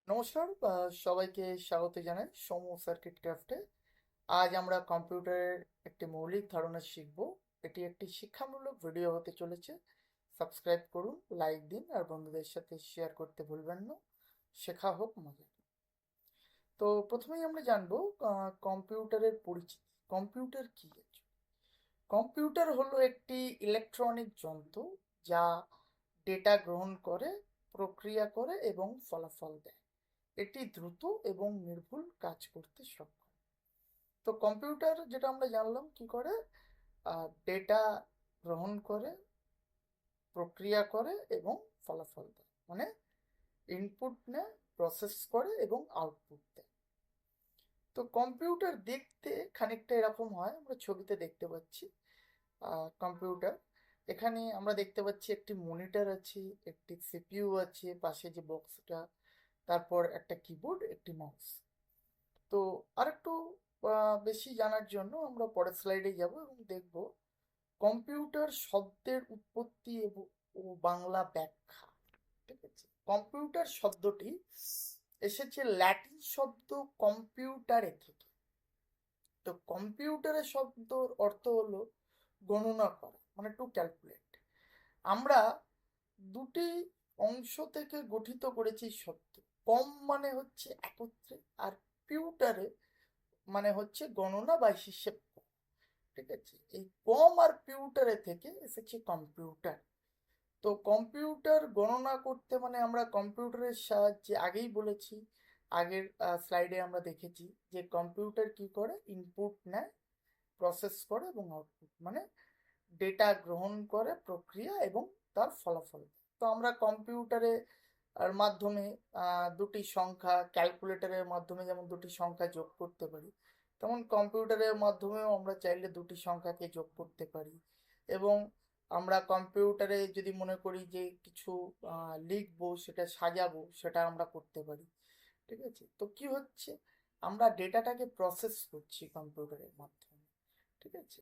নমস্কার, সবাইকে স্বাগত জানাই সমু সার্কিট ক্রাফটে। আজ আমরা কম্পিউটারের একটি মৌলিক ধারণা শিখব। এটি একটি শিক্ষামূলক ভিডিও হতে চলেছে। সাবস্ক্রাইব করুন, লাইক দিন আর বন্ধুদের সাথে শেয়ার করতে ভুলবেন না। শেখা হোক মজা। তো প্রথমেই আমরা জানবো কম্পিউটারের পরিচিতি। কম্পিউটার কি? কম্পিউটার হলো একটি ইলেকট্রনিক যন্ত্র যা ডেটা গ্রহণ করে, প্রক্রিয়া করে এবং ফলাফল দেয়। এটি দ্রুত এবং নির্ভুল কাজ করতে সক্ষম। তো কম্পিউটার যেটা আমরা জানলাম কি করে, ডেটা গ্রহণ করে, প্রক্রিয়া করে এবং ফলাফল দেয়। মানে ইনপুট নেয়, প্রসেস করে এবং আউটপুট দেয়। তো কম্পিউটার দেখতে খানিকটা এরকম হয়, আমরা ছবিতে দেখতে পাচ্ছি কম্পিউটার। এখানে আমরা দেখতে পাচ্ছি একটি মনিটর আছে, একটি সিপিইউ আছে, পাশে যে বক্সটা, তারপর একটা কিবোর্ড, একটি মাউস। তো আরেকটু বেশি জানার জন্য আমরা পরের স্লাইডে যাব এবং দেখব কম্পিউটার শব্দের উৎপত্তি ও বাংলা ব্যাখ্যা। ঠিক আছে, কম্পিউটার শব্দটি এসেছে ল্যাটিন শব্দ কম্পিউটারে থেকে। তো কম্পিউটারের শব্দর অর্থ হলো গণনা করা, মানে টু ক্যালকুলেট। আমরা দুটি অংশ থেকে গঠিত করেছি শব্দ। কম মানে হচ্ছে একত্রে, আর পিউটারে মানে হচ্ছে গণনা বা হিসেব করা। ঠিক আছে, এই কম আর পিউটারে থেকে এসেছে কম্পিউটার। তো কম্পিউটার গণনা করতে মানে আমরা কম্পিউটারের সাহায্যে, আগেই বলেছি, আগের স্লাইডে আমরা দেখেছি যে কম্পিউটার কি করে, ইনপুট নেয়, প্রসেস করে এবং আউটপুট মানে ডেটা গ্রহণ করে, প্রক্রিয়া এবং তার ফলাফল দেয়। তো আমরা কম্পিউটারে আর মাধ্যমে দুটি সংখ্যা, ক্যালকুলেটরের মাধ্যমে যেমন দুটি সংখ্যা যোগ করতে পারি, তেমন কম্পিউটারের মাধ্যমেও আমরা চাইলে দুটি সংখ্যাকে যোগ করতে পারি। এবং আমরা কম্পিউটারে যদি মনে করি যে কিছু লিখবো, সেটা সাজাবো, সেটা আমরা করতে পারি। ঠিক আছে, তো কি হচ্ছে, আমরা ডেটাটাকে প্রসেস করছি কম্পিউটারের মাধ্যমে। ঠিক আছে,